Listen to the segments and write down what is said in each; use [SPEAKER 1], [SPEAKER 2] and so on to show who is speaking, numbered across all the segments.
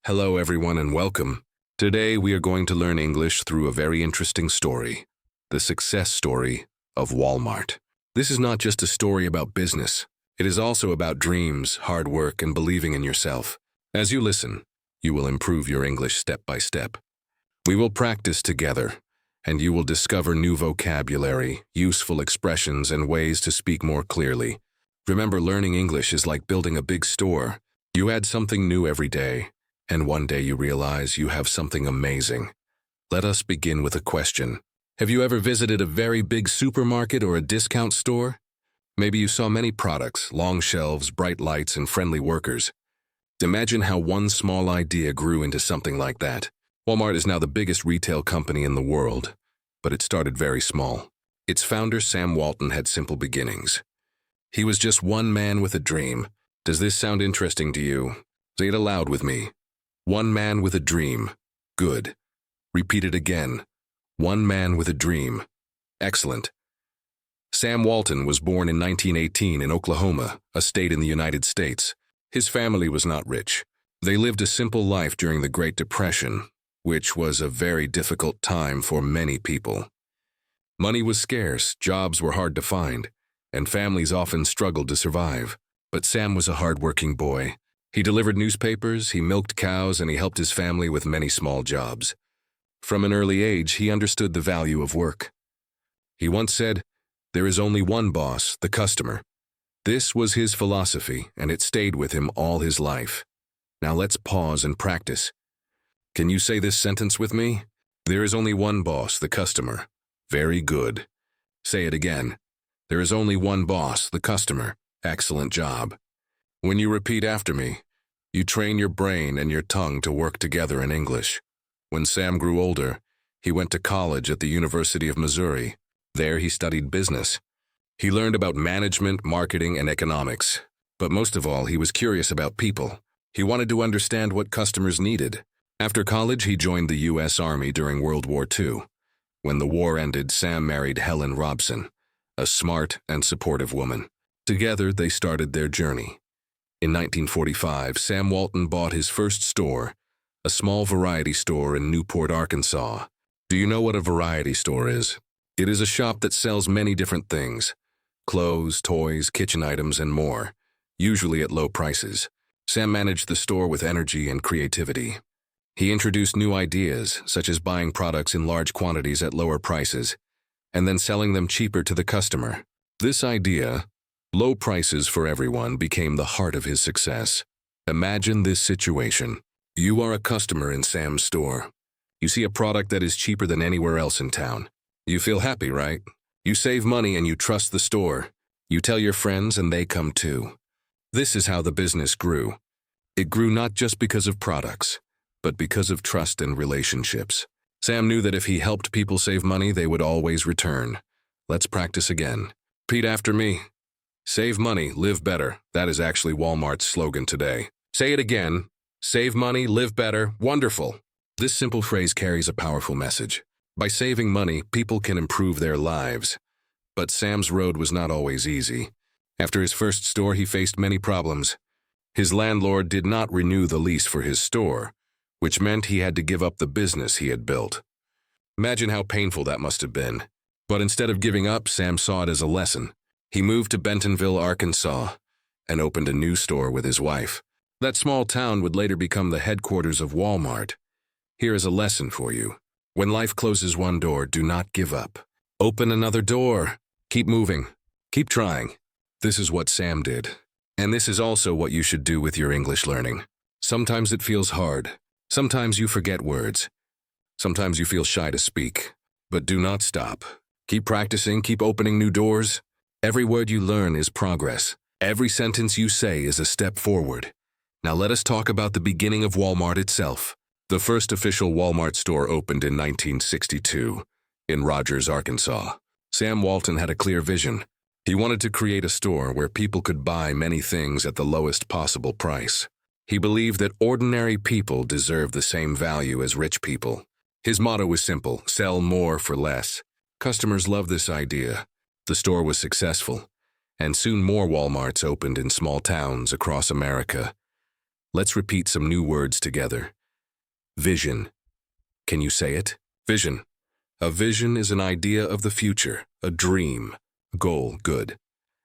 [SPEAKER 1] Hello everyone and welcome. Today we are going to learn English through a very interesting story, the success story of Walmart. This is not just a story about business. It is also about dreams, hard work, and believing in yourself. As you listen, you will improve your English step by step. We will practice together, and you will discover new vocabulary, useful expressions, and ways to speak more clearly. Remember, learning English is like building a big store. You add something new every day, and one day you realize you have something amazing. Let us begin with a question. Have you ever visited a very big supermarket or a discount store? Maybe you saw many products, long shelves, bright lights, and friendly workers. Imagine how one small idea grew into something like that. Walmart is now the biggest retail company in the world, but it started very small. Its founder, Sam Walton, had simple beginnings. He was just one man with a dream. Does this sound interesting to you? Say it aloud with me. One man with a dream. Good. Repeat it again. One man with a dream. Excellent. Sam Walton was born in 1918 in Oklahoma, a state in the United States. His family was not rich. They lived a simple life during the Great Depression, which was a very difficult time for many people. Money was scarce, jobs were hard to find, and families often struggled to survive. But Sam was a hard-working boy. He delivered newspapers, he milked cows, and he helped his family with many small jobs. From an early age, he understood the value of work. He once said, "There is only one boss, the customer." This was his philosophy, and it stayed with him all his life. Now let's pause and practice. Can you say this sentence with me? There is only one boss, the customer. Very good. Say it again. There is only one boss, the customer. Excellent job. When you repeat after me, you train your brain and your tongue to work together in English. When Sam grew older, he went to college at the University of Missouri. There he studied business. He learned about management, marketing, and economics. But most of all, he was curious about people. He wanted to understand what customers needed. After college, he joined the U.S. Army during World War II. When the war ended, Sam married Helen Robson, a smart and supportive woman. Together, they started their journey. In 1945, Sam Walton bought his first store, a small variety store in Newport, Arkansas. Do you know what a variety store is? It is a shop that sells many different things: clothes, toys, kitchen items, and more, usually at low prices. Sam managed the store with energy and creativity. He introduced new ideas, such as buying products in large quantities at lower prices, and then selling them cheaper to the customer. This idea, low prices for everyone, became the heart of his success. Imagine this situation. You are a customer in Sam's store. You see a product that is cheaper than anywhere else in town. You feel happy, right? You save money and you trust the store. You tell your friends and they come too. This is how the business grew. It grew not just because of products, but because of trust and relationships. Sam knew that if he helped people save money, they would always return. Let's practice again. Repeat after me. Save money, live better. That is actually Walmart's slogan today. Say it again. Save money, live better. Wonderful. This simple phrase carries a powerful message. By saving money, people can improve their lives. But Sam's road was not always easy. After his first store, he faced many problems. His landlord did not renew the lease for his store, which meant he had to give up the business he had built. Imagine how painful that must have been. But instead of giving up, Sam saw it as a lesson. He moved to Bentonville, Arkansas, and opened a new store with his wife. That small town would later become the headquarters of Walmart. Here is a lesson for you. When life closes one door, do not give up. Open another door. Keep moving. Keep trying. This is what Sam did. And this is also what you should do with your English learning. Sometimes it feels hard. Sometimes you forget words. Sometimes you feel shy to speak. But do not stop. Keep practicing, keep opening new doors. Every word you learn is progress. Every sentence you say is a step forward. Now let us talk about the beginning of Walmart itself. The first official Walmart store opened in 1962 in Rogers, Arkansas. Sam Walton had a clear vision. He wanted to create a store where people could buy many things at the lowest possible price. He believed that ordinary people deserve the same value as rich people. His motto was simple: sell more for less. Customers loved this idea. The store was successful, and soon more Walmarts opened in small towns across America. Let's repeat some new words together. Vision. Can you say it? Vision. A vision is an idea of the future, a dream, goal, good.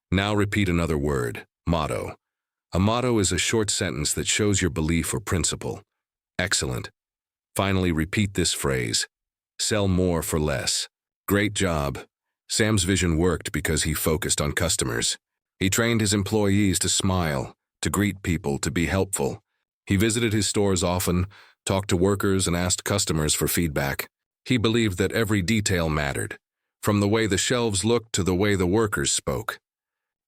[SPEAKER 1] Now repeat another word, motto. A motto is a short sentence that shows your belief or principle. Excellent. Finally, repeat this phrase. Sell more for less. Great job. Sam's vision worked because he focused on customers. He trained his employees to smile, to greet people, to be helpful. He visited his stores often, talked to workers, and asked customers for feedback. He believed that every detail mattered, from the way the shelves looked to the way the workers spoke.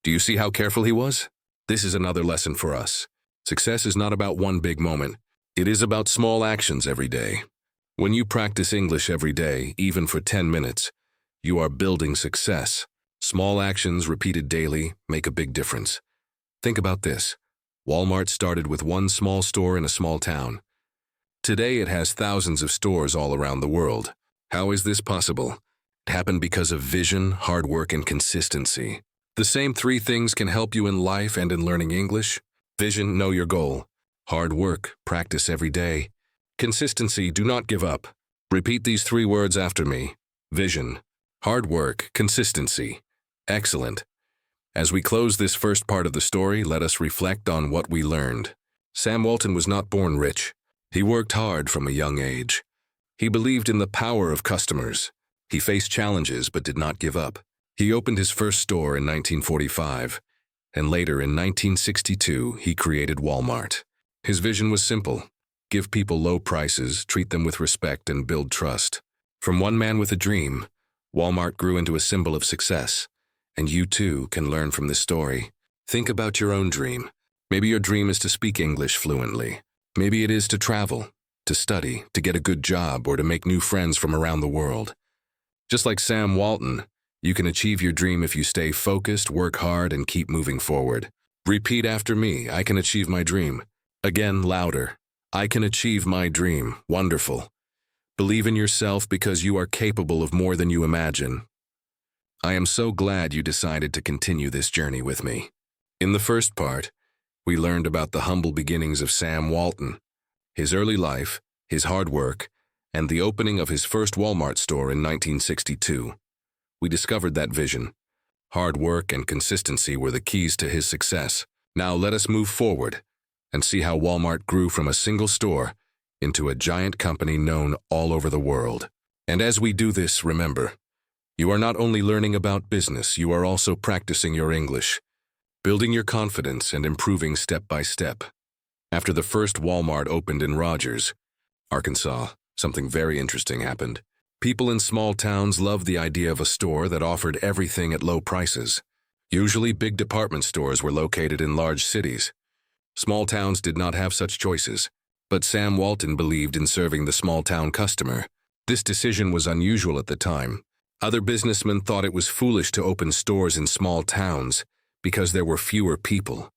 [SPEAKER 1] Do you see how careful he was? This is another lesson for us. Success is not about one big moment. It is about small actions every day. When you practice English every day, even for 10 minutes, you are building success. Small actions repeated daily make a big difference. Think about this. Walmart started with one small store in a small town. Today it has thousands of stores all around the world. How is this possible? It happened because of vision, hard work, and consistency. The same three things can help you in life and in learning English. Vision, know your goal. Hard work, practice every day. Consistency, do not give up. Repeat these three words after me. Vision, hard work, consistency. Excellent. As we close this first part of the story, let us reflect on what we learned. Sam Walton was not born rich. He worked hard from a young age. He believed in the power of customers. He faced challenges but did not give up. He opened his first store in 1945, and later in 1962 he created Walmart. His vision was simple: give people low prices, treat them with respect, and build trust. From one man with a dream, Walmart grew into a symbol of success. And you too can learn from this story. Think about your own dream. Maybe your dream is to speak English fluently. Maybe it is to travel, to study, to get a good job, or to make new friends from around the world. Just like Sam Walton, you can achieve your dream if you stay focused, work hard, and keep moving forward. Repeat after me. I can achieve my dream. Again, louder. I can achieve my dream. Wonderful. Believe in yourself because you are capable of more than you imagine. I am so glad you decided to continue this journey with me. In the first part, we learned about the humble beginnings of Sam Walton, his early life, his hard work, and the opening of his first Walmart store in 1962. We discovered that vision, hard work, and consistency were the keys to his success. Now let us move forward and see how Walmart grew from a single store into a giant company known all over the world. And as we do this, remember, you are not only learning about business, you are also practicing your English, building your confidence and improving step by step. After the first Walmart opened in Rogers, Arkansas, something very interesting happened. People in small towns loved the idea of a store that offered everything at low prices. Usually big department stores were located in large cities. Small towns did not have such choices, but Sam Walton believed in serving the small town customer. This decision was unusual at the time. Other businessmen thought it was foolish to open stores in small towns because there were fewer people.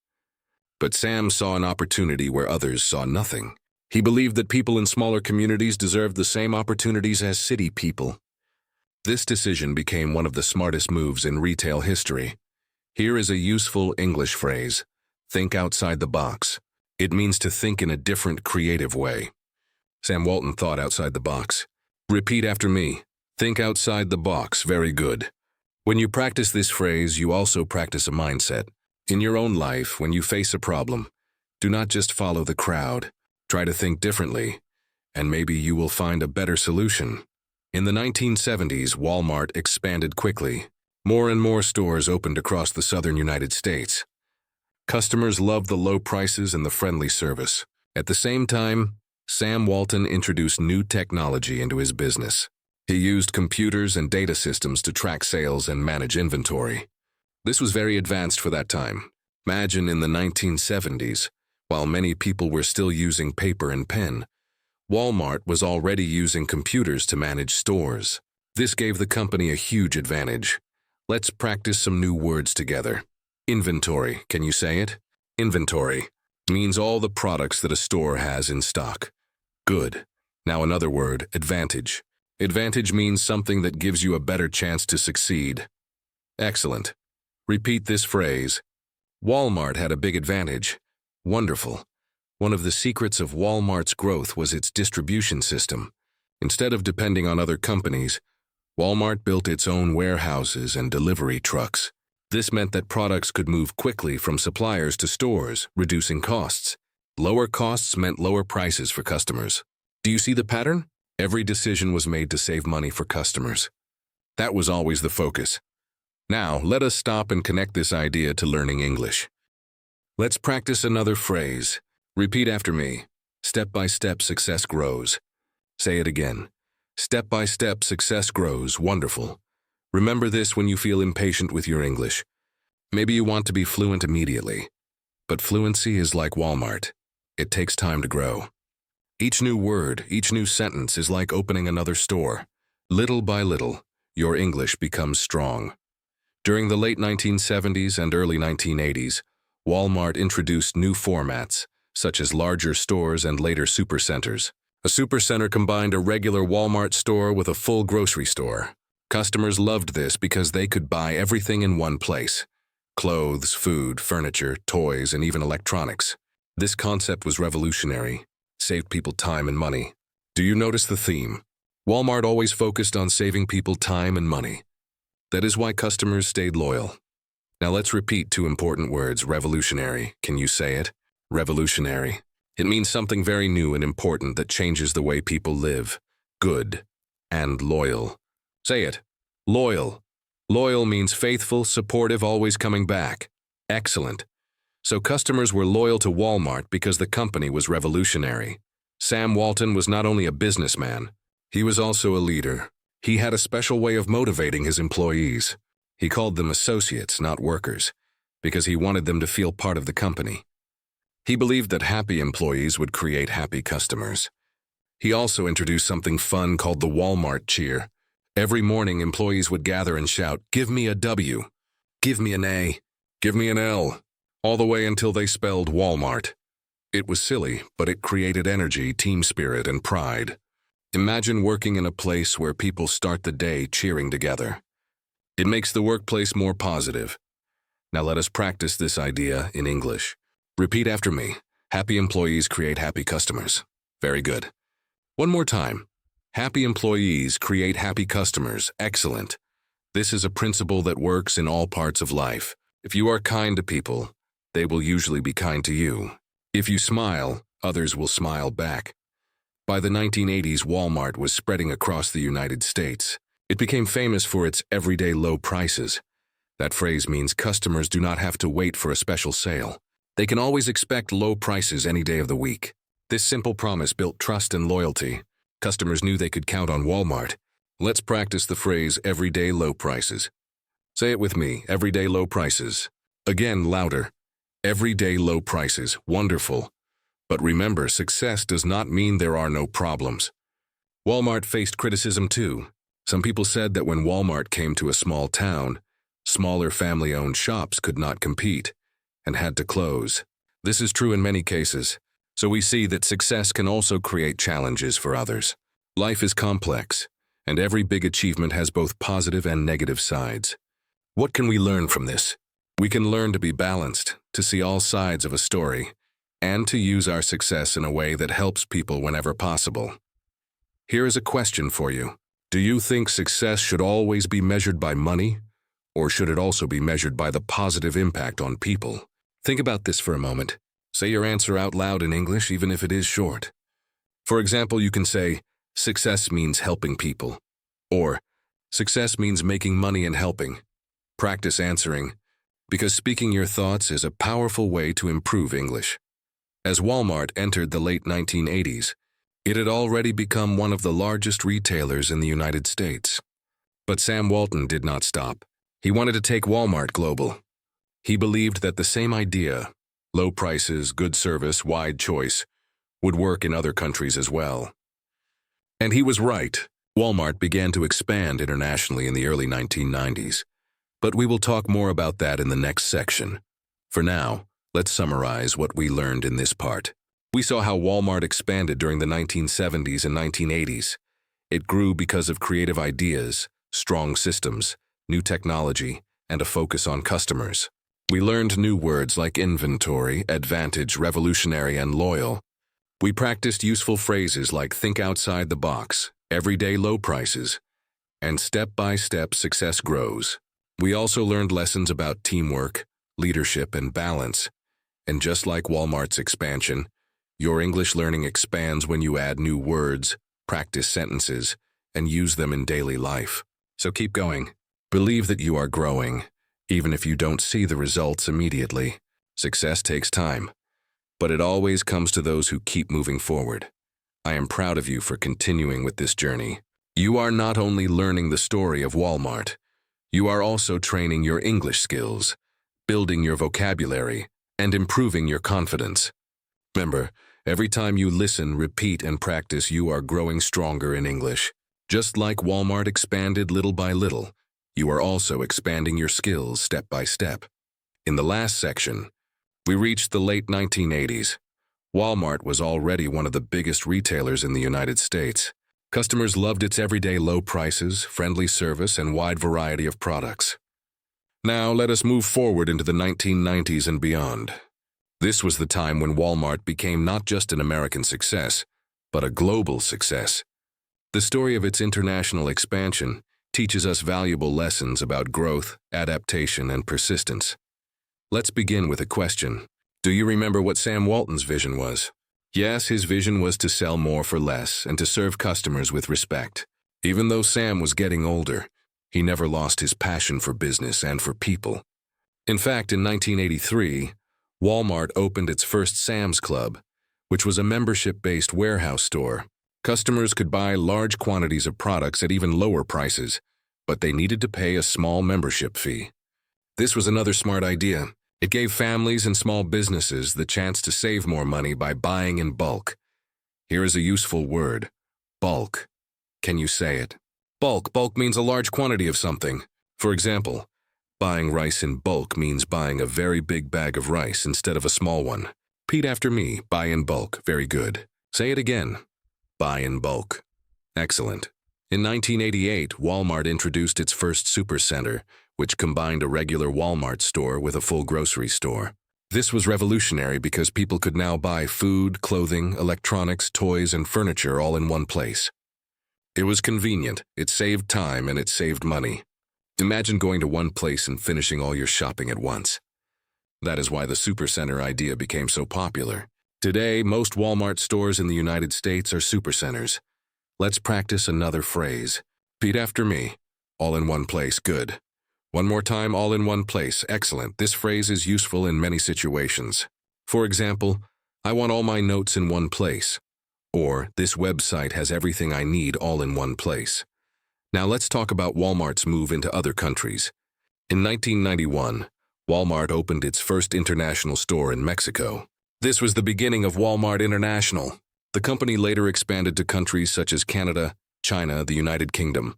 [SPEAKER 1] But Sam saw an opportunity where others saw nothing. He believed that people in smaller communities deserved the same opportunities as city people. This decision became one of the smartest moves in retail history. Here is a useful English phrase: think outside the box. It means to think in a different, creative way. Sam Walton thought outside the box. Repeat after me. Think outside the box. Very good. When you practice this phrase, you also practice a mindset. In your own life, when you face a problem, do not just follow the crowd. Try to think differently, and maybe you will find a better solution. In the 1970s, Walmart expanded quickly. More and more stores opened across the southern United States. Customers loved the low prices and the friendly service. At the same time, Sam Walton introduced new technology into his business. He used computers and data systems to track sales and manage inventory. This was very advanced for that time. Imagine in the 1970s, while many people were still using paper and pen, Walmart was already using computers to manage stores. This gave the company a huge advantage. Let's practice some new words together. Inventory, can you say it? Inventory means all the products that a store has in stock. Good. Now another word, advantage. Advantage means something that gives you a better chance to succeed. Excellent. Repeat this phrase. Walmart had a big advantage. Wonderful. One of the secrets of Walmart's growth was its distribution system. Instead of depending on other companies, Walmart built its own warehouses and delivery trucks. This meant that products could move quickly from suppliers to stores, reducing costs. Lower costs meant lower prices for customers. Do you see the pattern? Every decision was made to save money for customers. That was always the focus. Now, let us stop and connect this idea to learning English. Let's practice another phrase. Repeat after me. Step by step, success grows. Say it again. Step by step, success grows. Wonderful. Remember this when you feel impatient with your English. Maybe you want to be fluent immediately. But fluency is like Walmart. It takes time to grow. Each new word, each new sentence is like opening another store. Little by little, your English becomes strong. During the late 1970s and early 1980s, Walmart introduced new formats, such as larger stores and later supercenters. A supercenter combined a regular Walmart store with a full grocery store. Customers loved this because they could buy everything in one place: clothes, food, furniture, toys, and even electronics. This concept was revolutionary, saved people time and money. Do you notice the theme? Walmart always focused on saving people time and money. That is why customers stayed loyal. Now let's repeat two important words: revolutionary. Can you say it? Revolutionary. It means something very new and important that changes the way people live. Good. And loyal. Say it. Loyal. Loyal means faithful, supportive, always coming back. Excellent. So customers were loyal to Walmart because the company was revolutionary. Sam Walton was not only a businessman, he was also a leader. He had a special way of motivating his employees. He called them associates, not workers, because he wanted them to feel part of the company. He believed that happy employees would create happy customers. He also introduced something fun called the Walmart cheer. Every morning, employees would gather and shout, "Give me a W, give me an A, give me an L," all the way until they spelled Walmart. It was silly, but it created energy, team spirit, and pride. Imagine working in a place where people start the day cheering together. It makes the workplace more positive. Now let us practice this idea in English. Repeat after me. Happy employees create happy customers. Very good. One more time. Happy employees create happy customers. Excellent. This is a principle that works in all parts of life. If you are kind to people, they will usually be kind to you. If you smile, others will smile back. By the 1980s, Walmart was spreading across the United States. It became famous for its everyday low prices. That phrase means customers do not have to wait for a special sale. They can always expect low prices any day of the week. This simple promise built trust and loyalty. Customers knew they could count on Walmart. Let's practice the phrase everyday low prices. Say it with me, everyday low prices. Again, louder. Everyday low prices. Wonderful. But remember, success does not mean there are no problems. Walmart faced criticism too. Some people said that when Walmart came to a small town, smaller family-owned shops could not compete and had to close. This is true in many cases, so we see that success can also create challenges for others. Life is complex, and every big achievement has both positive and negative sides. What can we learn from this? We can learn to be balanced, to see all sides of a story, and to use our success in a way that helps people whenever possible. Here is a question for you. Do you think success should always be measured by money, or should it also be measured by the positive impact on people? Think about this for a moment. Say your answer out loud in English, even if it is short. For example, you can say, "Success means helping people," or "Success means making money and helping." Practice answering, because speaking your thoughts is a powerful way to improve English. As Walmart entered the late 1980s, it had already become one of the largest retailers in the United States. But Sam Walton did not stop. He wanted to take Walmart global. He believed that the same idea, low prices, good service, wide choice, would work in other countries as well. And he was right. Walmart began to expand internationally in the early 1990s. But we will talk more about that in the next section. For now, let's summarize what we learned in this part. We saw how Walmart expanded during the 1970s and 1980s. It grew because of creative ideas, strong systems, new technology, and a focus on customers. We learned new words like inventory, advantage, revolutionary, and loyal. We practiced useful phrases like think outside the box, everyday low prices, and step-by-step success grows. We also learned lessons about teamwork, leadership, and balance. And just like Walmart's expansion, your English learning expands when you add new words, practice sentences, and use them in daily life. So keep going. Believe that you are growing, even if you don't see the results immediately. Success takes time, but it always comes to those who keep moving forward. I am proud of you for continuing with this journey. You are not only learning the story of Walmart, you are also training your English skills, building your vocabulary, and improving your confidence. Remember, every time you listen, repeat, and practice, you are growing stronger in English. Just like Walmart expanded little by little, you are also expanding your skills step by step. In the last section, we reached the late 1980s. Walmart was already one of the biggest retailers in the United States. Customers loved its everyday low prices, friendly service, and wide variety of products. Now let us move forward into the 1990s and beyond. This was the time when Walmart became not just an American success, but a global success. The story of its international expansion teaches us valuable lessons about growth, adaptation, and persistence. Let's begin with a question. Do you remember what Sam Walton's vision was? Yes, his vision was to sell more for less and to serve customers with respect. Even though Sam was getting older, he never lost his passion for business and for people. In fact, in 1983, Walmart opened its first Sam's Club, which was a membership-based warehouse store. Customers could buy large quantities of products at even lower prices, but they needed to pay a small membership fee. This was another smart idea. It gave families and small businesses the chance to save more money by buying in bulk. Here is a useful word: bulk. Can you say it? Bulk. Bulk means a large quantity of something. For example, buying rice in bulk means buying a very big bag of rice instead of a small one. Repeat after me. Buy in bulk. Very good. Say it again. Buy in bulk. Excellent. In 1988, Walmart introduced its first supercenter, which combined a regular Walmart store with a full grocery store. This was revolutionary because people could now buy food, clothing, electronics, toys, and furniture all in one place. It was convenient, it saved time, and it saved money. Imagine going to one place and finishing all your shopping at once. That is why the supercenter idea became so popular. Today, most Walmart stores in the United States are supercenters. Let's practice another phrase. Repeat after me. All in one place. Good. One more time. All in one place. Excellent. This phrase is useful in many situations. For example, I want all my notes in one place. Or, this website has everything I need all in one place. Now let's talk about Walmart's move into other countries. In 1991, Walmart opened its first international store in Mexico. This was the beginning of Walmart International. The company later expanded to countries such as Canada, China, the United Kingdom,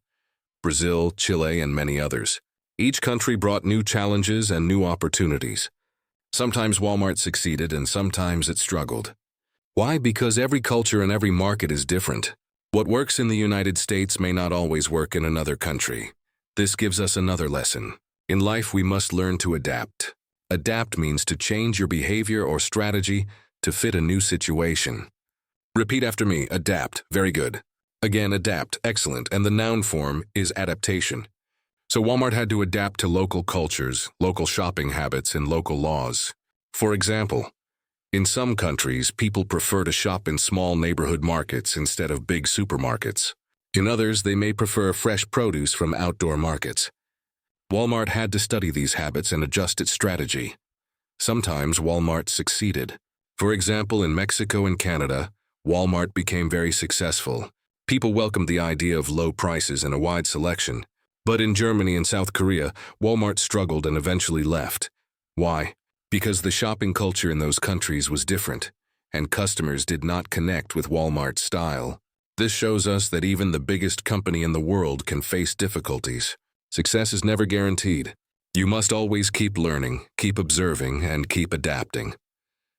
[SPEAKER 1] Brazil, Chile, and many others. Each country brought new challenges and new opportunities. Sometimes Walmart succeeded and sometimes it struggled. Why? Because every culture and every market is different. What works in the United States may not always work in another country. This gives us another lesson. In life, we must learn to adapt. Adapt means to change your behavior or strategy to fit a new situation. Repeat after me. Adapt. Very good. Again, adapt. Excellent. And the noun form is adaptation. So Walmart had to adapt to local cultures, local shopping habits, and local laws. For example, in some countries, people prefer to shop in small neighborhood markets instead of big supermarkets. In others, they may prefer fresh produce from outdoor markets. Walmart had to study these habits and adjust its strategy. Sometimes Walmart succeeded. For example, in Mexico and Canada, Walmart became very successful. People welcomed the idea of low prices and a wide selection. But in Germany and South Korea, Walmart struggled and eventually left. Why? Because the shopping culture in those countries was different, and customers did not connect with Walmart's style. This shows us that even the biggest company in the world can face difficulties. Success is never guaranteed. You must always keep learning, keep observing, and keep adapting.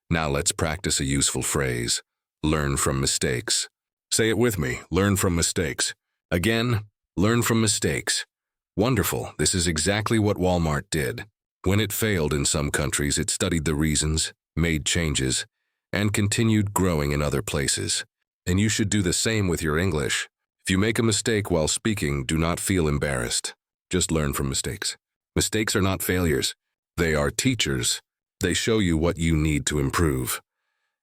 [SPEAKER 1] Now let's practice a useful phrase. Learn from mistakes. Say it with me. Learn from mistakes. Again, learn from mistakes. Wonderful. This is exactly what Walmart did. When it failed in some countries, it studied the reasons, made changes, and continued growing in other places. And you should do the same with your English. If you make a mistake while speaking, do not feel embarrassed. Just learn from mistakes. Mistakes are not failures. They are teachers. They show you what you need to improve.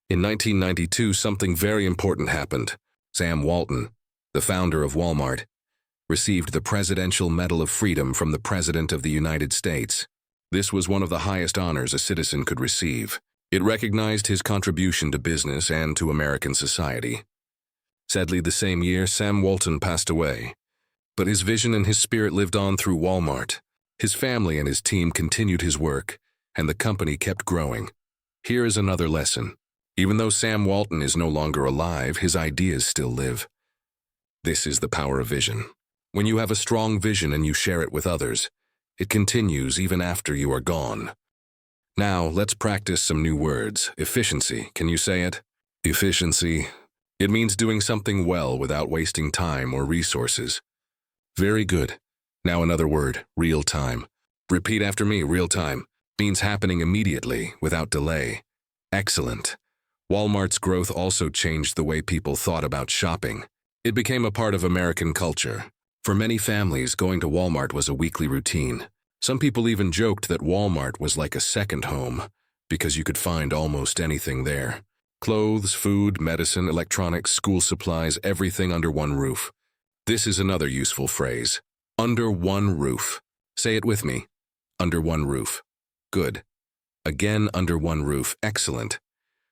[SPEAKER 1] In 1992, something very important happened. Sam Walton, the founder of Walmart, received the Presidential Medal of Freedom from the President of the United States. This was one of the highest honors a citizen could receive. It recognized his contribution to business and to American society. Sadly, the same year, Sam Walton passed away. But his vision and his spirit lived on through Walmart. His family and his team continued his work, and the company kept growing. Here is another lesson. Even though Sam Walton is no longer alive, his ideas still live. This is the power of vision. When you have a strong vision and you share it with others, it continues even after you are gone. Now, let's practice some new words. Efficiency, can you say it? Efficiency. It means doing something well without wasting time or resources. Very good. Now another word, real time. Repeat after me, real time. Means happening immediately, without delay. Excellent. Walmart's growth also changed the way people thought about shopping. It became a part of American culture. For many families, going to Walmart was a weekly routine. Some people even joked that Walmart was like a second home, because you could find almost anything there. Clothes, food, medicine, electronics, school supplies, everything under one roof. This is another useful phrase. Under one roof. Say it with me. Under one roof. Good. Again, under one roof. Excellent.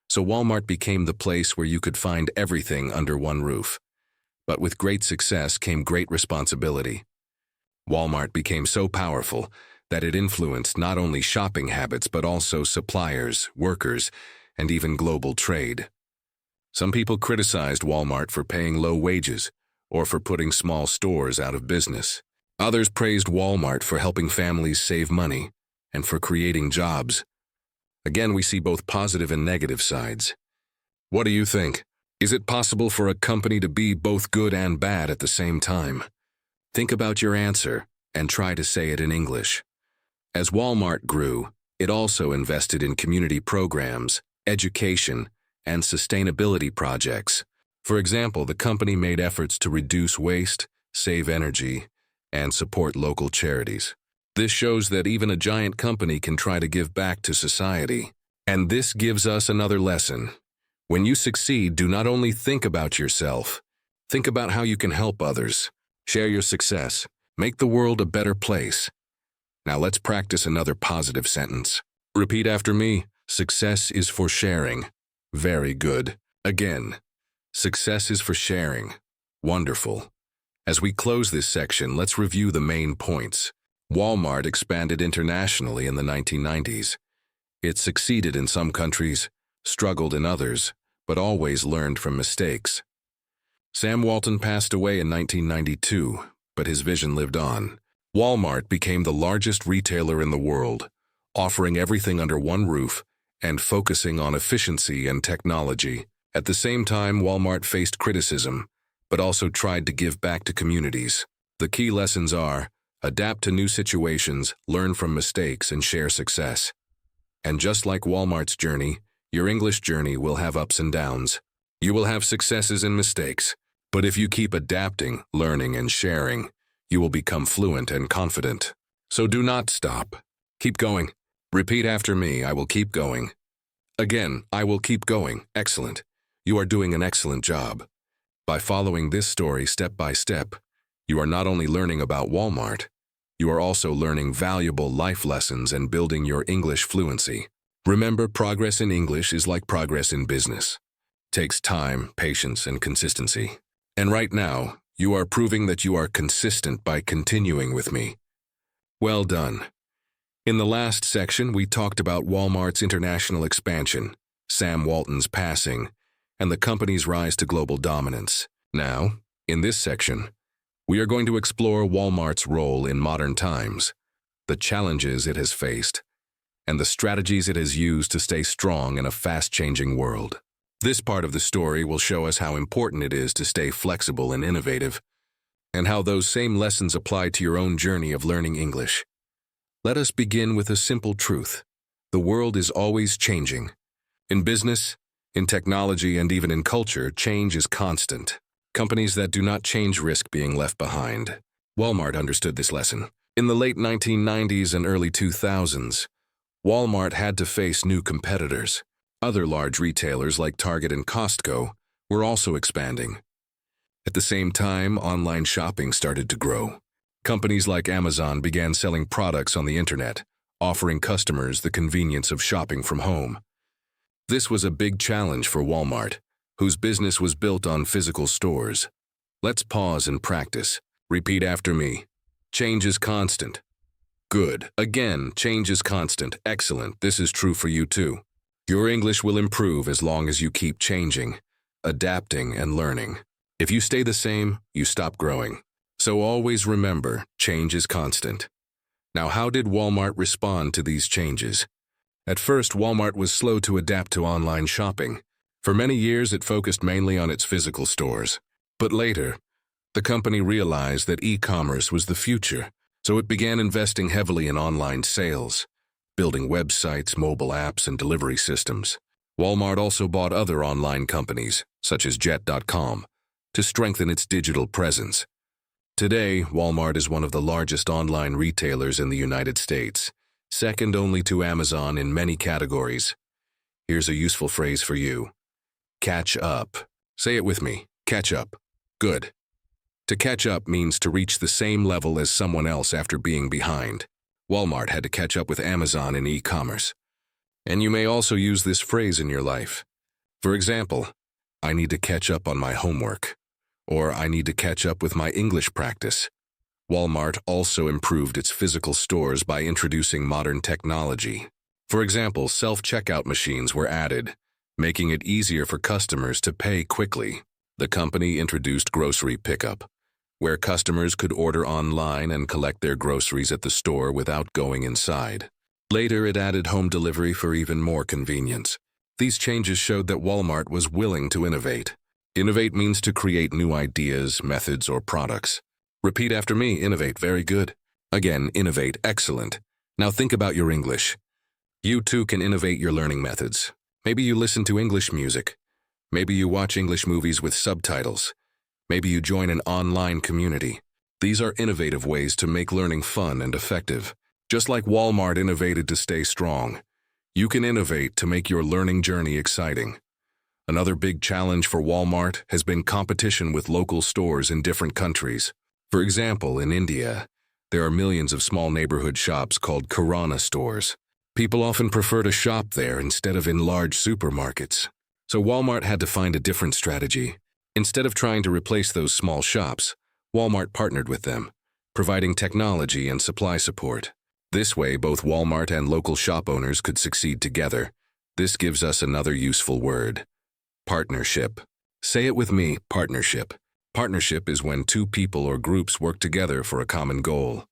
[SPEAKER 1] So Walmart became the place where you could find everything under one roof. But with great success came great responsibility. Walmart became so powerful that it influenced not only shopping habits but also suppliers, workers, and even global trade. Some people criticized Walmart for paying low wages or for putting small stores out of business. Others praised Walmart for helping families save money and for creating jobs. Again, we see both positive and negative sides. What do you think? Is it possible for a company to be both good and bad at the same time? Think about your answer and try to say it in English. As Walmart grew, it also invested in community programs, education, and sustainability projects. For example, the company made efforts to reduce waste, save energy, and support local charities. This shows that even a giant company can try to give back to society. And this gives us another lesson. When you succeed, do not only think about yourself. Think about how you can help others. Share your success. Make the world a better place. Now let's practice another positive sentence. Repeat after me. Success is for sharing. Very good. Again. Success is for sharing. Wonderful. As we close this section, let's review the main points. Walmart expanded internationally in the 1990s. It succeeded in some countries, struggled in others, but always learned from mistakes. Sam Walton passed away in 1992, but his vision lived on. Walmart became the largest retailer in the world, offering everything under one roof and focusing on efficiency and technology. At the same time, Walmart faced criticism, but also tried to give back to communities. The key lessons are: adapt to new situations, learn from mistakes, and share success. And just like Walmart's journey, your English journey will have ups and downs. You will have successes and mistakes. But if you keep adapting, learning, and sharing, you will become fluent and confident. So do not stop. Keep going. Repeat after me, I will keep going. Again, I will keep going. Excellent. You are doing an excellent job. By following this story step by step, you are not only learning about Walmart, you are also learning valuable life lessons and building your English fluency. Remember, progress in English is like progress in business. It takes time, patience, and consistency. And right now, you are proving that you are consistent by continuing with me. Well done. In the last section, we talked about Walmart's international expansion, Sam Walton's passing, and the company's rise to global dominance. Now, in this section, we are going to explore Walmart's role in modern times, the challenges it has faced, and the strategies it has used to stay strong in a fast-changing world. This part of the story will show us how important it is to stay flexible and innovative, and how those same lessons apply to your own journey of learning English. Let us begin with a simple truth. The world is always changing. In business, in technology, and even in culture, change is constant. Companies that do not change risk being left behind. Walmart understood this lesson. In the late 1990s and early 2000s, Walmart had to face new competitors. Other large retailers like Target and Costco were also expanding. At the same time, online shopping started to grow. Companies like Amazon began selling products on the internet, offering customers the convenience of shopping from home. This was a big challenge for Walmart, whose business was built on physical stores. Let's pause and practice. Repeat after me. Change is constant. Good. Again, change is constant. Excellent. This is true for you too. Your English will improve as long as you keep changing, adapting, and learning. If you stay the same, you stop growing. So always remember, change is constant. Now, how did Walmart respond to these changes? At first, Walmart was slow to adapt to online shopping. For many years, it focused mainly on its physical stores. But later, the company realized that e-commerce was the future, so it began investing heavily in online sales, building websites, mobile apps, and delivery systems. Walmart also bought other online companies, such as Jet.com, to strengthen its digital presence. Today, Walmart is one of the largest online retailers in the United States, second only to Amazon in many categories. Here's a useful phrase for you. Catch up. Say it with me. Catch up. Good. To catch up means to reach the same level as someone else after being behind. Walmart had to catch up with Amazon in e-commerce. And you may also use this phrase in your life. For example, I need to catch up on my homework. Or I need to catch up with my English practice. Walmart also improved its physical stores by introducing modern technology. For example, self-checkout machines were added, making it easier for customers to pay quickly. The company introduced grocery pickup, where customers could order online and collect their groceries at the store without going inside. Later, it added home delivery for even more convenience. These changes showed that Walmart was willing to innovate. Innovate means to create new ideas, methods, or products. Repeat after me. Innovate. Very good. Again, innovate. Excellent. Now think about your English. You too can innovate your learning methods. Maybe you listen to English music. Maybe you watch English movies with subtitles. Maybe you join an online community. These are innovative ways to make learning fun and effective. Just like Walmart innovated to stay strong, you can innovate to make your learning journey exciting. Another big challenge for Walmart has been competition with local stores in different countries. For example, in India, there are millions of small neighborhood shops called Kirana stores. People often prefer to shop there instead of in large supermarkets. So Walmart had to find a different strategy. Instead of trying to replace those small shops, Walmart partnered with them, providing technology and supply support. This way, both Walmart and local shop owners could succeed together. This gives us another useful word. Partnership. Say it with me, partnership. Partnership is when two people or groups work together for a common goal.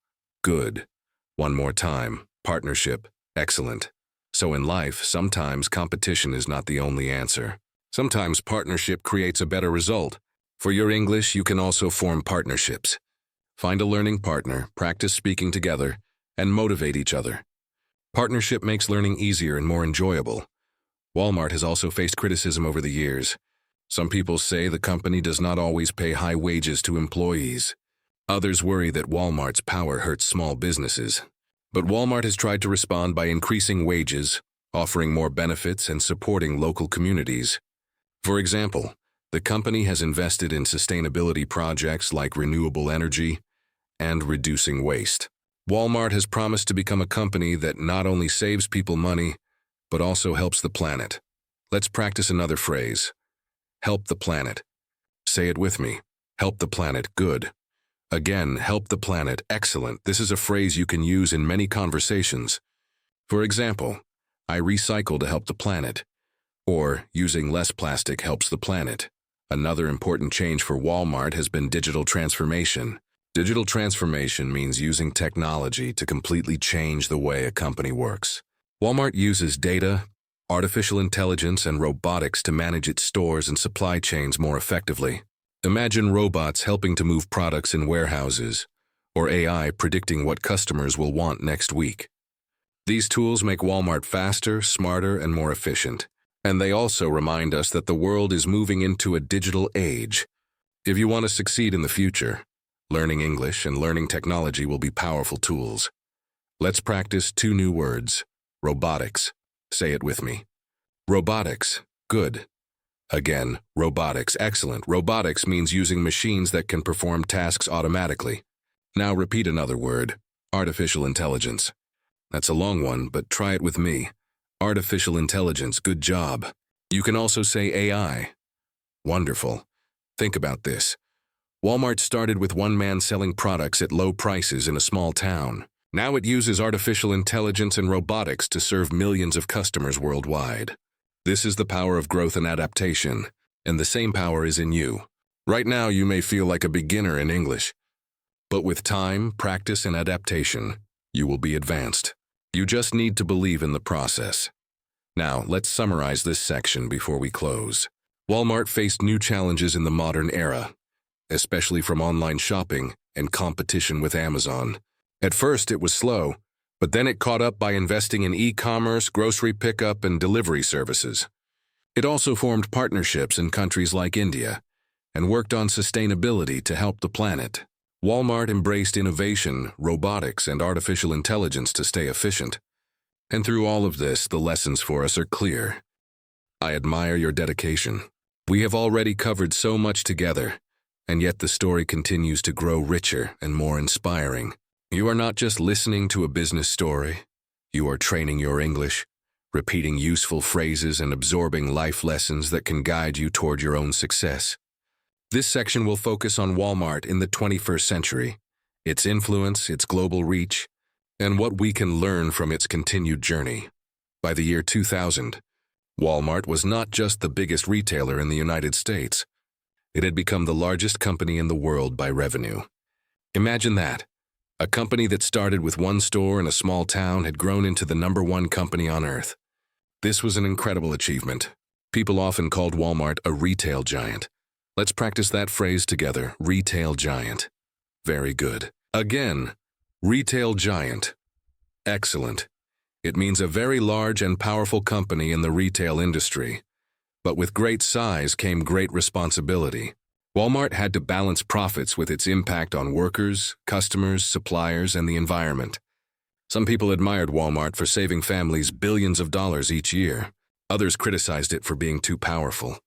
[SPEAKER 1] Good. One more time. Partnership. Excellent. So in life, sometimes competition is not the only answer. Sometimes partnership creates a better result. For your English, you can also form partnerships. Find a learning partner, practice speaking together, and motivate each other. Partnership makes learning easier and more enjoyable. Walmart has also faced criticism over the years. Some people say the company does not always pay high wages to employees. Others worry that Walmart's power hurts small businesses. But Walmart has tried to respond by increasing wages, offering more benefits, and supporting local communities. For example, the company has invested in sustainability projects like renewable energy and reducing waste. Walmart has promised to become a company that not only saves people money, but also helps the planet. Let's practice another phrase. Help the planet. Say it with me. Help the planet. Good. Again, help the planet. Excellent. This is a phrase you can use in many conversations. For example, I recycle to help the planet. Or, using less plastic helps the planet. Another important change for Walmart has been digital transformation. Digital transformation means using technology to completely change the way a company works. Walmart uses data, artificial intelligence, and robotics to manage its stores and supply chains more effectively. Imagine robots helping to move products in warehouses, or AI predicting what customers will want next week. These tools make Walmart faster, smarter, and more efficient. And they also remind us that the world is moving into a digital age. If you want to succeed in the future, learning English and learning technology will be powerful tools. Let's practice 2 new words. Robotics. Say it with me. Robotics. Good. Again, robotics. Excellent. Robotics means using machines that can perform tasks automatically. Now repeat another word. Artificial intelligence. That's a long one, but try it with me. Artificial intelligence. Good job. You can also say AI. Wonderful. Think about this. Walmart started with one man selling products at low prices in a small town. Now it uses artificial intelligence and robotics to serve millions of customers worldwide. This is the power of growth and adaptation, and the same power is in you. Right now, you may feel like a beginner in English, but with time, practice, and adaptation, you will be advanced. You just need to believe in the process. Now, let's summarize this section before we close. Walmart faced new challenges in the modern era, especially from online shopping and competition with Amazon. At first, it was slow, but then it caught up by investing in e-commerce, grocery pickup, and delivery services. It also formed partnerships in countries like India and worked on sustainability to help the planet. Walmart embraced innovation, robotics, and artificial intelligence to stay efficient. And through all of this, the lessons for us are clear. I admire your dedication. We have already covered so much together, and yet the story continues to grow richer and more inspiring. You are not just listening to a business story. You are training your English, repeating useful phrases and absorbing life lessons that can guide you toward your own success. This section will focus on Walmart in the 21st century, its influence, its global reach, and what we can learn from its continued journey. By the year 2000, Walmart was not just the biggest retailer in the United States. It had become the largest company in the world by revenue. Imagine that. A company that started with one store in a small town had grown into the #1 company on earth. This was an incredible achievement. People often called Walmart a retail giant. Let's practice that phrase together, retail giant. Very good. Again, retail giant. Excellent. It means a very large and powerful company in the retail industry. But with great size came great responsibility. Walmart had to balance profits with its impact on workers, customers, suppliers, and the environment. Some people admired Walmart for saving families billions of dollars each year. Others criticized it for being too powerful.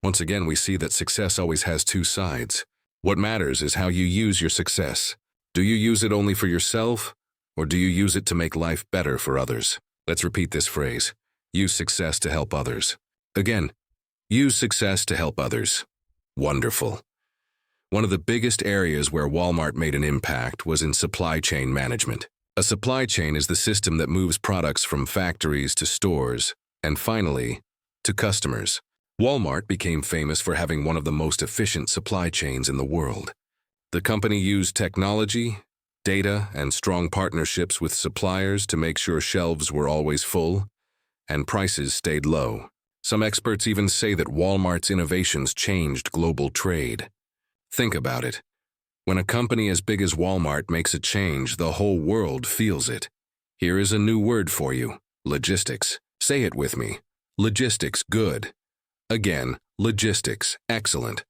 [SPEAKER 1] Once again, we see that success always has 2 sides. What matters is how you use your success. Do you use it only for yourself, or do you use it to make life better for others? Let's repeat this phrase. Use success to help others. Again, use success to help others. Wonderful. One of the biggest areas where Walmart made an impact was in supply chain management. A supply chain is the system that moves products from factories to stores, and finally, to customers. Walmart became famous for having one of the most efficient supply chains in the world. The company used technology, data, and strong partnerships with suppliers to make sure shelves were always full and prices stayed low. Some experts even say that Walmart's innovations changed global trade. Think about it. When a company as big as Walmart makes a change, the whole world feels it. Here is a new word for you. Logistics. Say it with me. Logistics. Good. Again, logistics. Excellent.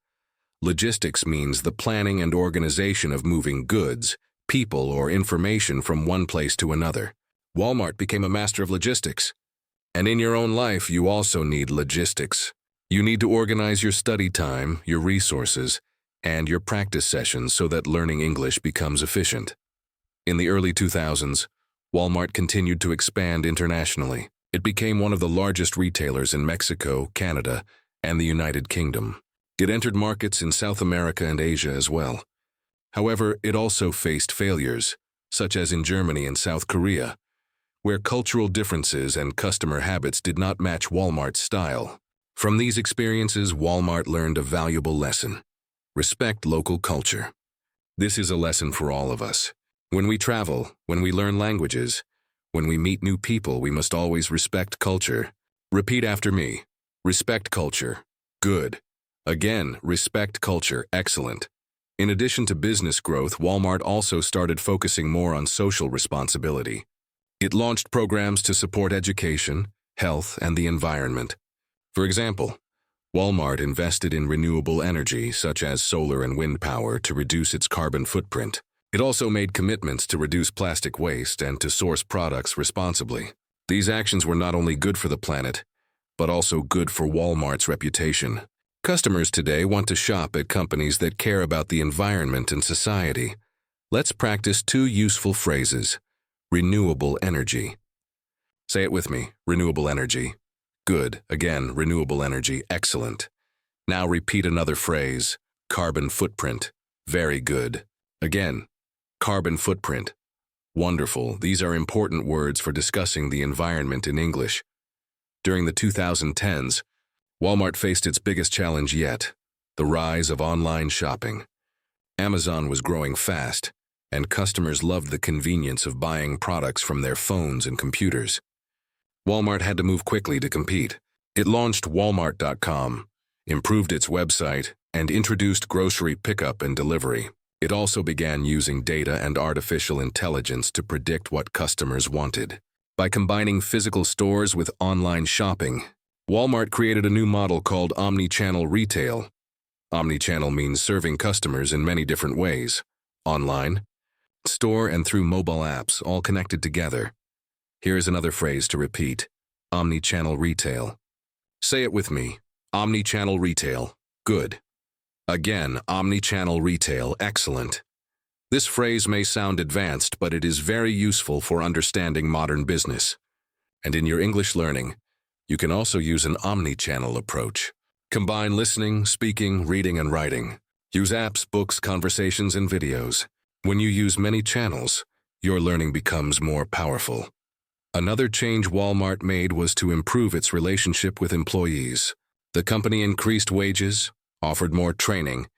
[SPEAKER 1] Logistics means the planning and organization of moving goods, people, or information from one place to another. Walmart became a master of logistics. And in your own life, you also need logistics. You need to organize your study time, your resources, and your practice sessions so that learning English becomes efficient. In the early 2000s, Walmart continued to expand internationally. It became one of the largest retailers in Mexico, Canada, and the United Kingdom. It entered markets in South America and Asia as well. However, it also faced failures, such as in Germany and South Korea, where cultural differences and customer habits did not match Walmart's style. From these experiences, Walmart learned a valuable lesson. Respect local culture. This is a lesson for all of us. When we travel, when we learn languages, when we meet new people, we must always respect culture. Repeat after me. Respect culture. Good. Again, respect culture. Excellent. In addition to business growth, Walmart also started focusing more on social responsibility. It launched programs to support education, health, and the environment. For example, Walmart invested in renewable energy such as solar and wind power to reduce its carbon footprint. It also made commitments to reduce plastic waste and to source products responsibly. These actions were not only good for the planet, but also good for Walmart's reputation. Customers today want to shop at companies that care about the environment and society. Let's practice 2 useful phrases. Renewable energy. Say it with me. Renewable energy. Good. Again, renewable energy. Excellent. Now repeat another phrase. Carbon footprint. Very good. Again, carbon footprint. Wonderful. These are important words for discussing the environment in English. During the 2010s, Walmart faced its biggest challenge yet, the rise of online shopping. Amazon was growing fast, and customers loved the convenience of buying products from their phones and computers. Walmart had to move quickly to compete. It launched Walmart.com, improved its website, and introduced grocery pickup and delivery. It also began using data and artificial intelligence to predict what customers wanted. By combining physical stores with online shopping, Walmart created a new model called omnichannel retail. Omnichannel means serving customers in many different ways. Online, store, and through mobile apps, all connected together. Here is another phrase to repeat. Omnichannel retail. Say it with me. Omnichannel retail. Good. Again, omnichannel retail. Excellent. This phrase may sound advanced, but it is very useful for understanding modern business. And in your English learning, you can also use an omnichannel approach. Combine listening, speaking, reading, and writing. Use apps, books, conversations, and videos. When you use many channels, your learning becomes more powerful. Another change Walmart made was to improve its relationship with employees. The company increased wages, offered more training,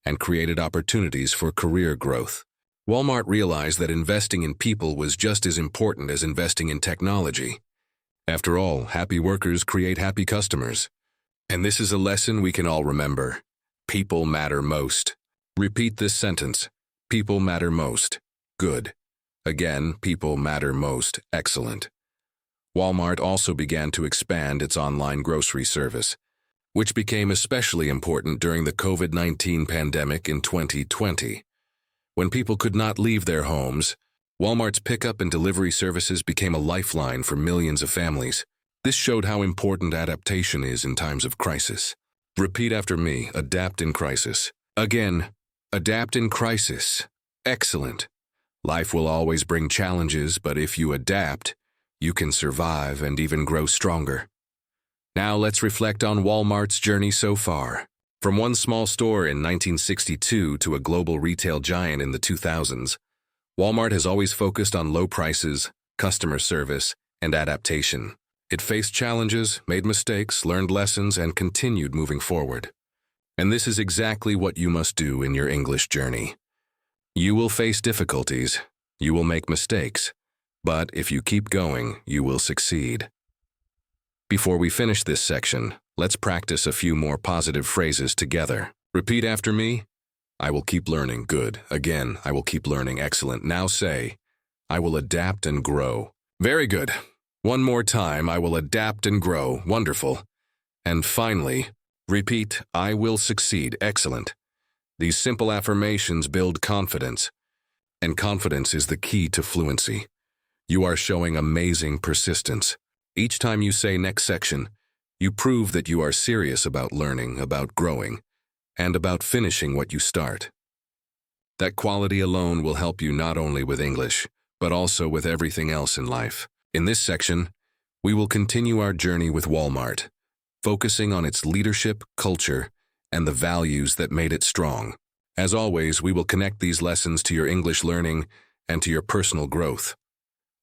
[SPEAKER 1] and created opportunities for career growth. Walmart realized that investing in people was just as important as investing in technology. After all, happy workers create happy customers. And this is a lesson we can all remember. People matter most. Repeat this sentence. People matter most. Good. Again, people matter most. Excellent. Walmart also began to expand its online grocery service, which became especially important during the COVID-19 pandemic in 2020. When people could not leave their homes, Walmart's pickup and delivery services became a lifeline for millions of families. This showed how important adaptation is in times of crisis. Repeat after me. Adapt in crisis. Again, adapt in crisis. Excellent. Life will always bring challenges, but if you adapt, you can survive and even grow stronger. Now let's reflect on Walmart's journey so far. From one small store in 1962 to a global retail giant in the 2000s, Walmart has always focused on low prices, customer service, and adaptation. It faced challenges, made mistakes, learned lessons, and continued moving forward. And this is exactly what you must do in your English journey. You will face difficulties, you will make mistakes, but if you keep going, you will succeed. Before we finish this section, let's practice a few more positive phrases together. Repeat after me. I will keep learning. Good. Again, I will keep learning. Excellent. Now say, I will adapt and grow. Very good. One more time. I will adapt and grow. Wonderful. And finally, repeat, I will succeed. Excellent. These simple affirmations build confidence, and confidence is the key to fluency. You are showing amazing persistence. Each time you say next section, you prove that you are serious about learning, about growing, and about finishing what you start. That quality alone will help you not only with English, but also with everything else in life. In this section, we will continue our journey with Walmart, focusing on its leadership, culture, and the values that made it strong. As always, we will connect these lessons to your English learning and to your personal growth.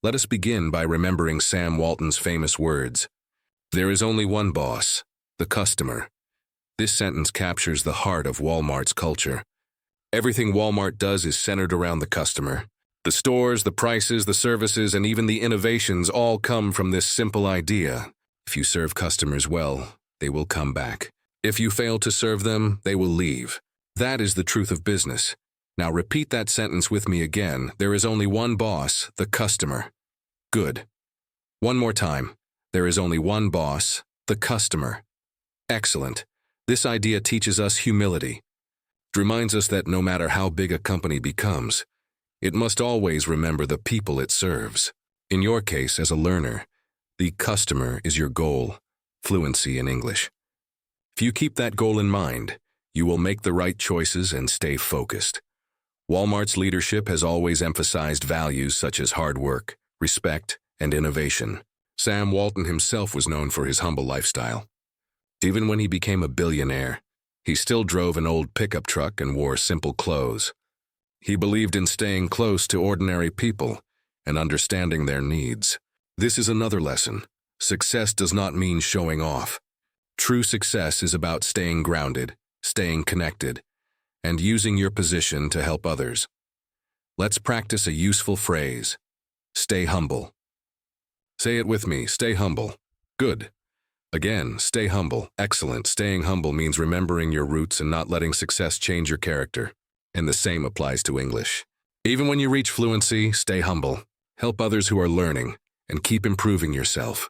[SPEAKER 1] Let us begin by remembering Sam Walton's famous words. There is only one boss, the customer. This sentence captures the heart of Walmart's culture. Everything Walmart does is centered around the customer. The stores, the prices, the services, and even the innovations all come from this simple idea. If you serve customers well, they will come back. If you fail to serve them, they will leave. That is the truth of business. Now repeat that sentence with me again. There is only one boss, the customer. Good. One more time. There is only one boss, the customer. Excellent. This idea teaches us humility. It reminds us that no matter how big a company becomes, it must always remember the people it serves. In your case, as a learner, the customer is your goal, fluency in English. If you keep that goal in mind, you will make the right choices and stay focused. Walmart's leadership has always emphasized values such as hard work, respect, and innovation. Sam Walton himself was known for his humble lifestyle. Even when he became a billionaire, he still drove an old pickup truck and wore simple clothes. He believed in staying close to ordinary people and understanding their needs. This is another lesson. Success does not mean showing off. True success is about staying grounded, staying connected, and using your position to help others. Let's practice a useful phrase. Stay humble. Say it with me, stay humble. Good. Again, stay humble. Excellent. Staying humble means remembering your roots and not letting success change your character. And the same applies to English. Even when you reach fluency, stay humble. Help others who are learning, and keep improving yourself.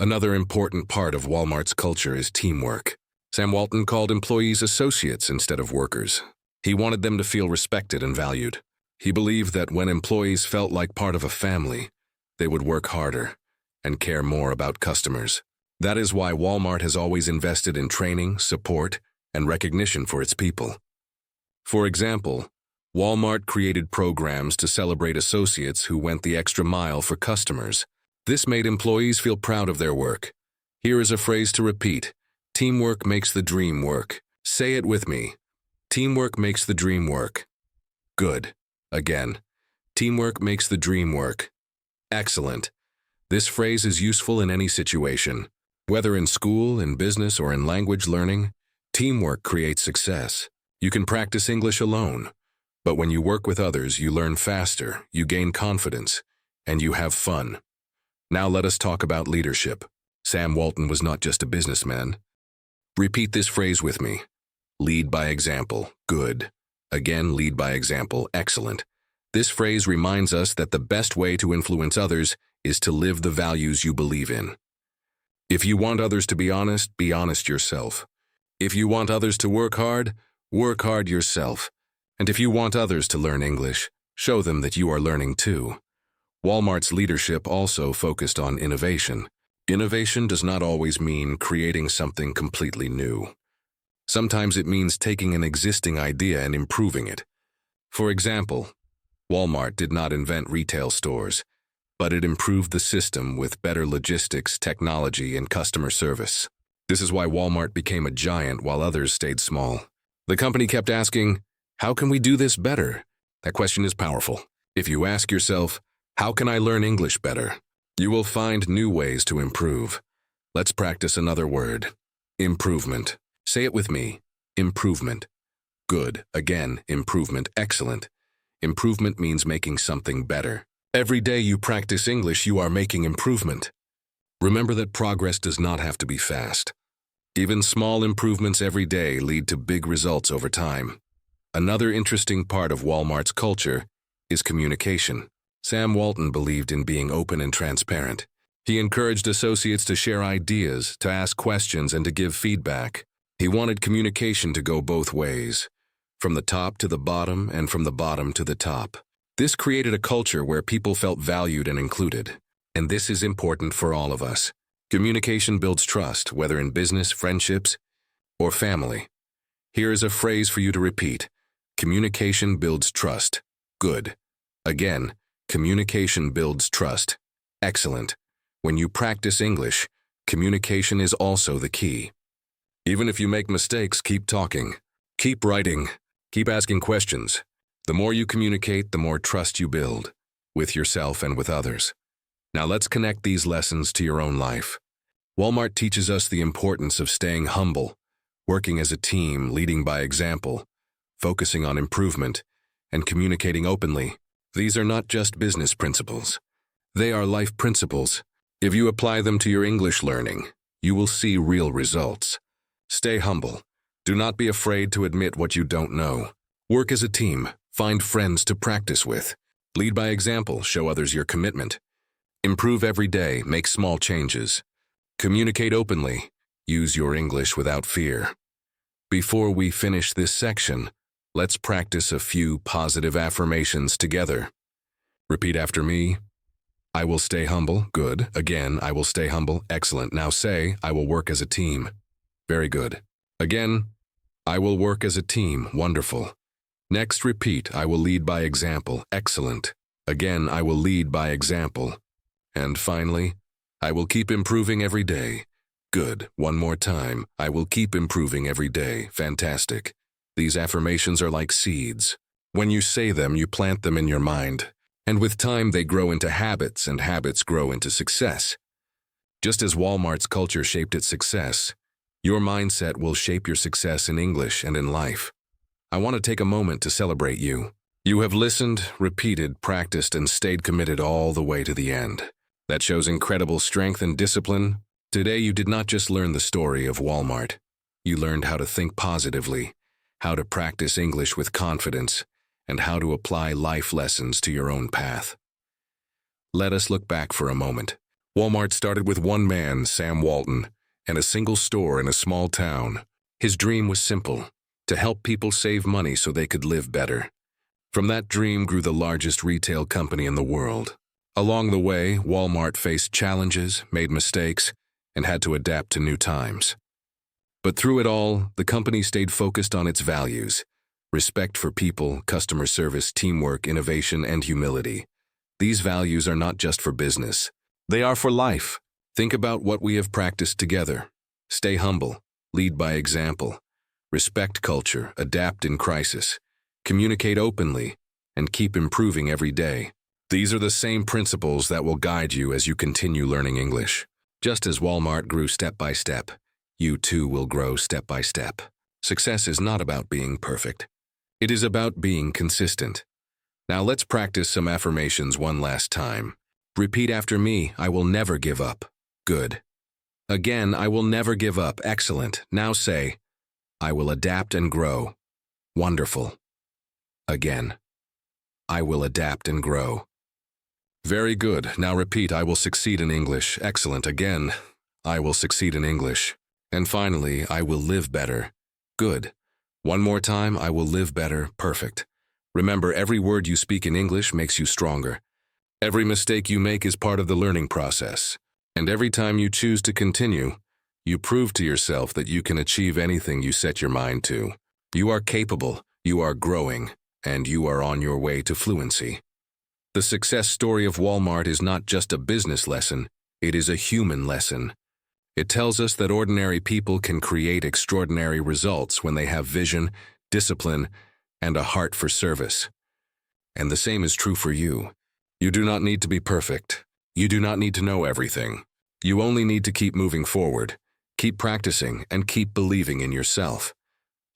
[SPEAKER 1] Another important part of Walmart's culture is teamwork. Sam Walton called employees associates instead of workers. He wanted them to feel respected and valued. He believed that when employees felt like part of a family, they would work harder and care more about customers. That is why Walmart has always invested in training, support, and recognition for its people. For example, Walmart created programs to celebrate associates who went the extra mile for customers. This made employees feel proud of their work. Here is a phrase to repeat. Teamwork makes the dream work. Say it with me. Teamwork makes the dream work. Good. Again. Teamwork makes the dream work. Excellent. This phrase is useful in any situation. Whether in school, in business, or in language learning, teamwork creates success. You can practice English alone, but when you work with others, you learn faster, you gain confidence, and you have fun. Now let us talk about leadership. Sam Walton was not just a businessman. Repeat this phrase with me. Lead by example. Good. Again, lead by example. Excellent. This phrase reminds us that the best way to influence others is to live the values you believe in. If you want others to be honest yourself. If you want others to work hard yourself. And if you want others to learn English, show them that you are learning too. Walmart's leadership also focused on innovation. Innovation does not always mean creating something completely new. Sometimes it means taking an existing idea and improving it. For example, Walmart did not invent retail stores, but it improved the system with better logistics, technology, and customer service. This is why Walmart became a giant while others stayed small. The company kept asking, how can we do this better? That question is powerful. If you ask yourself, how can I learn English better? You will find new ways to improve. Let's practice another word. Improvement. Say it with me. Improvement. Good. Again, improvement. Excellent. Improvement means making something better. Every day you practice English, you are making improvement. Remember that progress does not have to be fast. Even small improvements every day lead to big results over time. Another interesting part of Walmart's culture is communication. Sam Walton believed in being open and transparent. He encouraged associates to share ideas, to ask questions, and to give feedback. He wanted communication to go both ways, from the top to the bottom and from the bottom to the top. This created a culture where people felt valued and included. And this is important for all of us. Communication builds trust, whether in business, friendships, or family. Here is a phrase for you to repeat. Communication builds trust. Good. Again, communication builds trust. Excellent. When you practice English, communication is also the key. Even if you make mistakes, keep talking. Keep writing. Keep asking questions. The more you communicate, the more trust you build, with yourself and with others. Now let's connect these lessons to your own life. Walmart teaches us the importance of staying humble, working as a team, leading by example, focusing on improvement, and communicating openly. These are not just business principles. They are life principles. If you apply them to your English learning, you will see real results. Stay humble. Do not be afraid to admit what you don't know. Work as a team. Find friends to practice with. Lead by example. Show others your commitment. Improve every day. Make small changes. Communicate openly. Use your English without fear. Before we finish this section, let's practice a few positive affirmations together. Repeat after me. I will stay humble. Good. Again, I will stay humble. Excellent. Now say, I will work as a team. Very good. Again, I will work as a team. Wonderful. Next, repeat, I will lead by example. Excellent. Again, I will lead by example. And finally, I will keep improving every day. Good. One more time. I will keep improving every day. Fantastic. These affirmations are like seeds. When you say them, you plant them in your mind. And with time, they grow into habits, and habits grow into success. Just as Walmart's culture shaped its success, your mindset will shape your success in English and in life. I want to take a moment to celebrate you. You have listened, repeated, practiced, and stayed committed all the way to the end. That shows incredible strength and discipline. Today, you did not just learn the story of Walmart. You learned how to think positively, how to practice English with confidence, and how to apply life lessons to your own path. Let us look back for a moment. Walmart started with one man, Sam Walton, and a single store in a small town. His dream was simple: to help people save money so they could live better. From that dream grew the largest retail company in the world. Along the way, Walmart faced challenges, made mistakes, and had to adapt to new times. But through it all, the company stayed focused on its values: respect for people, customer service, teamwork, innovation, and humility. These values are not just for business. They are for life. Think about what we have practiced together. Stay humble, lead by example, respect culture, adapt in crisis, communicate openly, and keep improving every day. These are the same principles that will guide you as you continue learning English. Just as Walmart grew step by step, you too will grow step by step. Success is not about being perfect. It is about being consistent. Now let's practice some affirmations one last time. Repeat after me. I will never give up. Good. Again, I will never give up. Excellent. Now say, I will adapt and grow. Wonderful. Again, I will adapt and grow. Very good. Now repeat, I will succeed in English. Excellent. Again, I will succeed in English. And finally, I will live better. Good. One more time, I will live better. Perfect. Remember, every word you speak in English makes you stronger. Every mistake you make is part of the learning process. And every time you choose to continue, you prove to yourself that you can achieve anything you set your mind to. You are capable, you are growing, and you are on your way to fluency. The success story of Walmart is not just a business lesson, it is a human lesson. It tells us that ordinary people can create extraordinary results when they have vision, discipline, and a heart for service. And the same is true for you. You do not need to be perfect. You do not need to know everything. You only need to keep moving forward, keep practicing, and keep believing in yourself.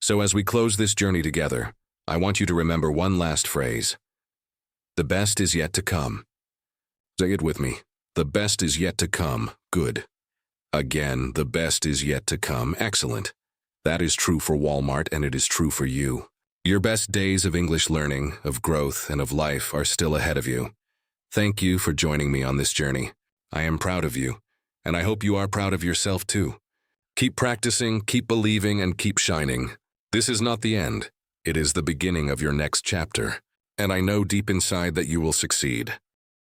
[SPEAKER 1] So as we close this journey together, I want you to remember one last phrase. The best is yet to come. Say it with me. The best is yet to come. Good. Again, the best is yet to come. Excellent. That is true for Walmart, and it is true for you. Your best days of English learning, of growth, and of life are still ahead of you. Thank you for joining me on this journey. I am proud of you, and I hope you are proud of yourself too. Keep practicing, keep believing, and keep shining. This is not the end. It is the beginning of your next chapter, and I know deep inside that you will succeed.